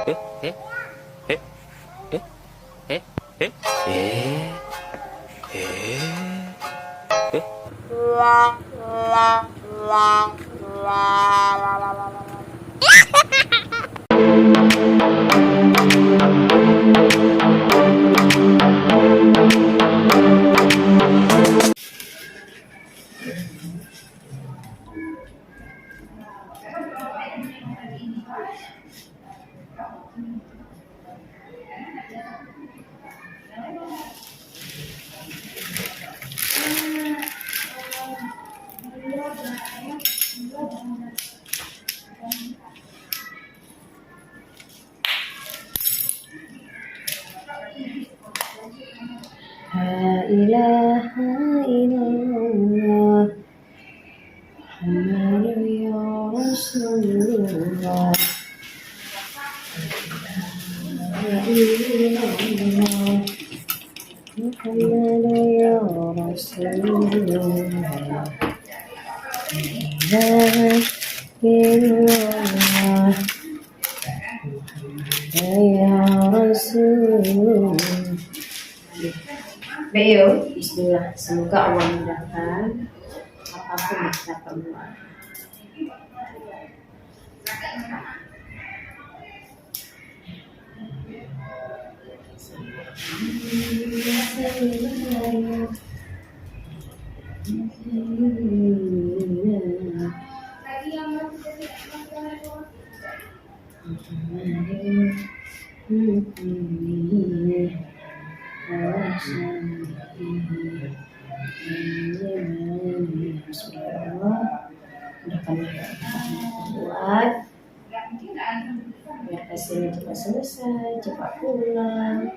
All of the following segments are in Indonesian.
eh, eh, eh, eh, eh, eh, La ilaha illallah Muhammadur ya Rasulullah. La ilaha illallah Muhammadur ya Rasulullah. La ilaha illallah ya Rasulullah. Baik, bismillah. Semoga Allah mudahkan apapun yang kita perlukan. Buat biar hasilnya cepat selesai, cepat pulang.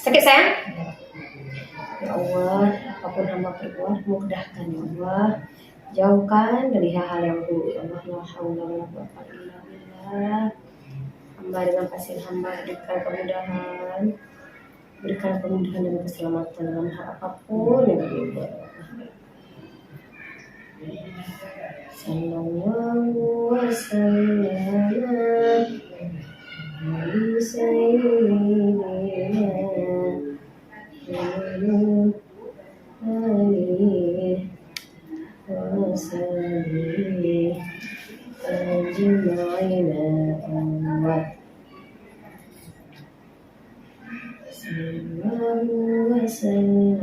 Sakit sayang? Ya Allah, apapun hamba perbuat, mudahkan ya Allah. Jauhkan dari hal-hal yang buruk ya Allah. La haula wala quwwata illa billah. Hamba dengan pasien hamba berikan kemudahan dan keselamatan dalam hal apapun yang dibuat. Sallallahu wasallam ala sayyidina alihi wa sahbihi ajma'in. Sallallahu wasallam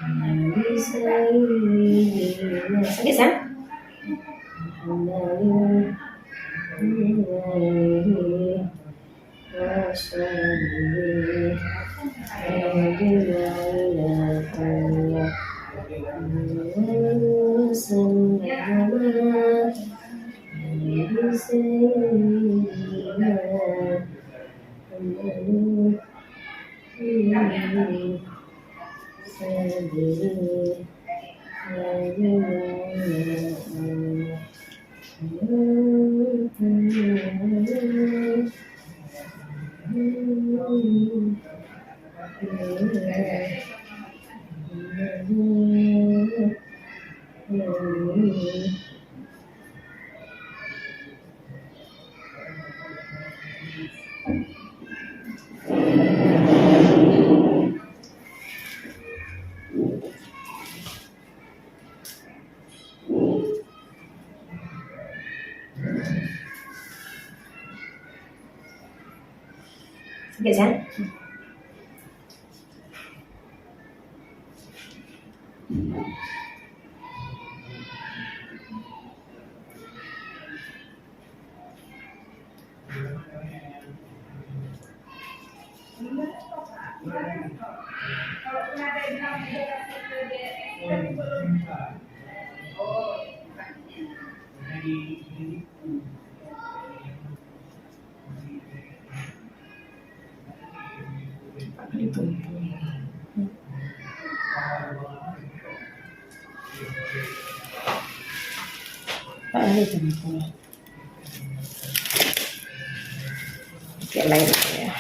ala sayyidina. Sakit ya? Sakit kan? Kayak lain ya.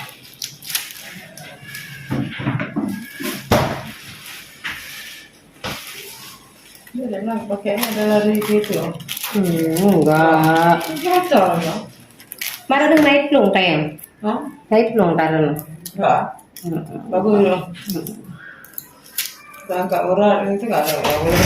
Pakainya adalah dari gitu. Enggak. Bocor ya? Mana udah naik belum tayang? Hah? Naik belum taruh? Enggak. Bagus loh. Udah agak urat itu nggak ada ya.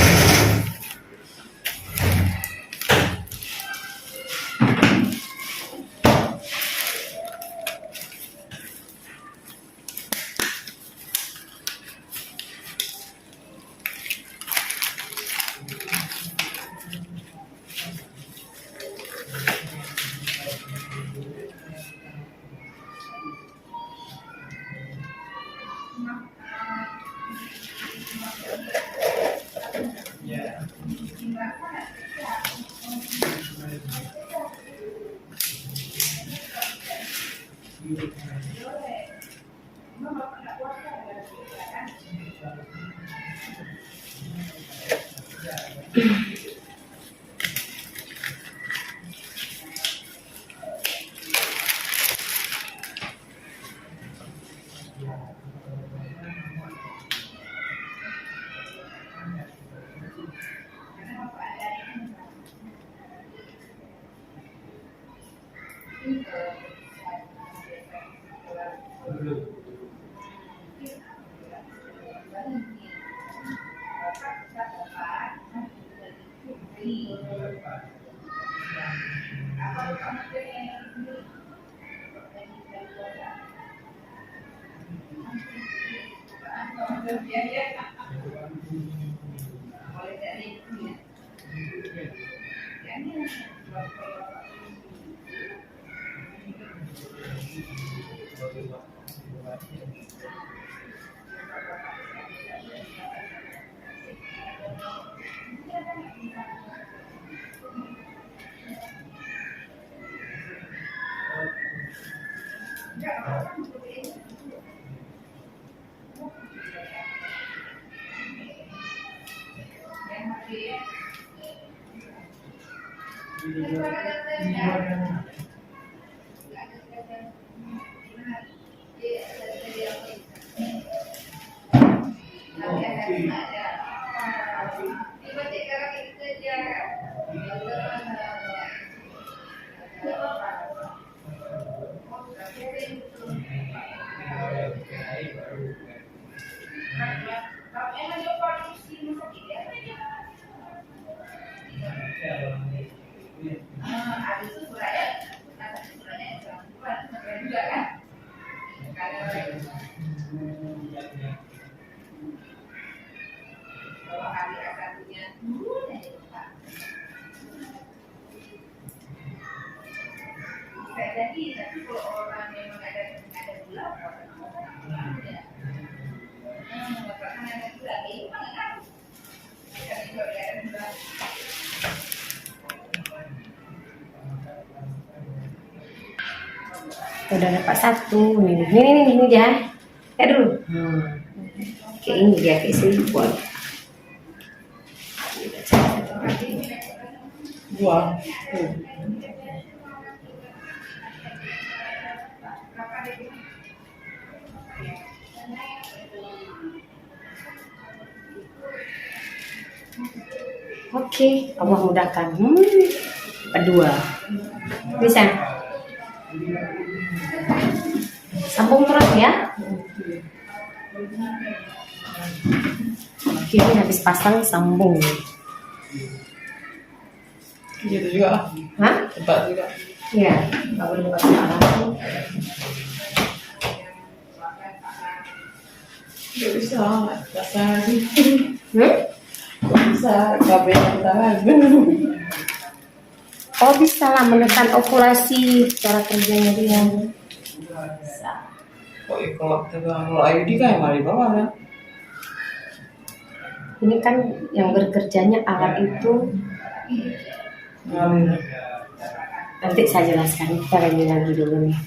Udah dapat satu nih. Ini ya. Lihat dulu. Kayak ini dia kayak seliput. Dua. Oke, Allah mudahkan. Kedua. Bisa. Sambung terus ya. Oke, ini habis pasang sambung. Gitu juga. Hah? Cepat juga. Iya, nggak boleh buka sekarang. Gak bisa, pasang lagi. Hmm? Gak bisa, kabel yang tangan. Oh bisa lah menekan ovulasi cara kerjanya dia. Bisa. Kok kalau tegang kalau IUD kan emang di bawah kan? Ini kan yang bekerjanya alat itu Ngalir. nanti saya jelaskan. Kita lagi dulu nih.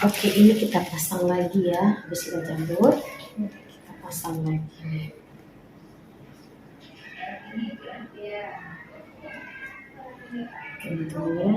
Oke, ini kita pasang lagi ya. Habis kita cabut, kita pasang lagi. Tentunya.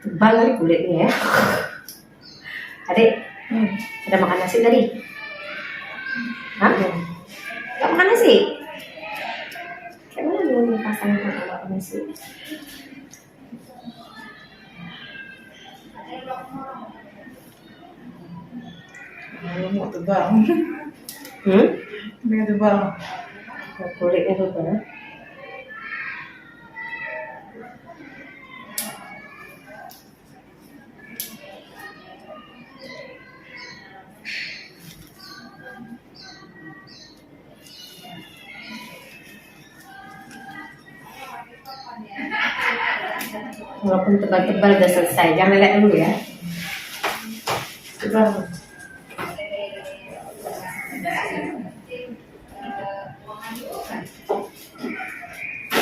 Tebal nih kulitnya ya. Adik, ada makan nasi tadi? Hah? Gak makan nasi? Kayak mana dulu pasang makan nasi? Kalau mau tebal. Ini tebal. Kulitnya tebal. Walaupun tebal-tebal udah selesai, jangan lihat dulu ya. Tebal.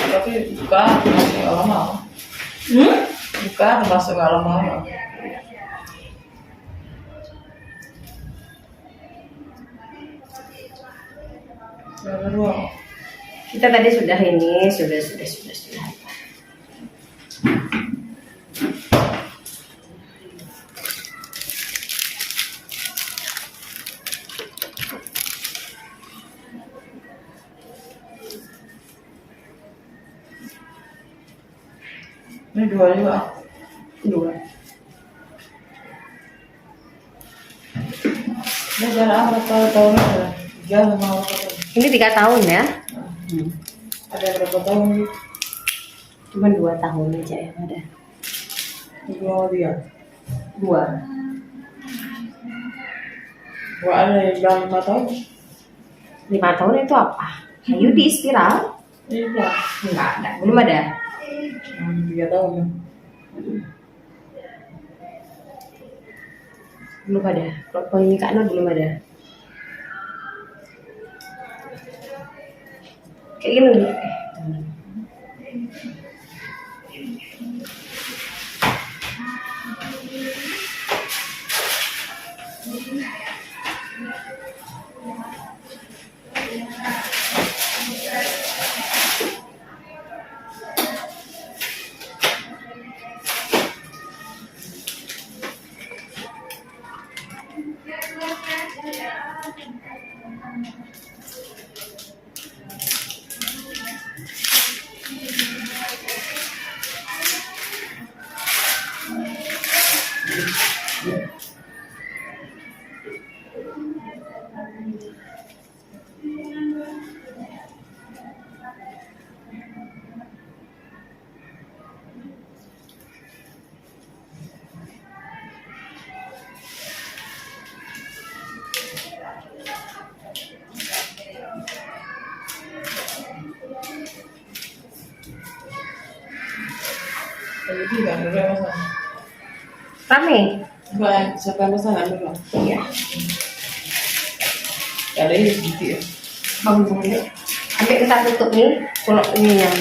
Tapi buka masuk gak lama. Buka termasuk gak lama. Yang kedua. Kita tadi sudah ini, sudah. Ini dua juga. Dua. Ini jarak berapa tahun ya? Tiga sama berapa tahun? Ini 3 tahun ya? Ada berapa tahun? Cuman 2 tahun aja yang ada. Dua dia. 2. Dua ada yang bilang 5 tahun. 5 tahun itu apa? Ayo di spiral? Iya. Enggak ada, belum ada. 3 tahun ya. Belum ada. Kalau ini Kak Nur belum ada. Kayak gini. Jadi kan dulu yang masalah. Rame. Siapa yang masalah dulu? Iya. Ada ini sedikit ya. Kamu boleh. Sampai kita tutup nih. Kalau ini yang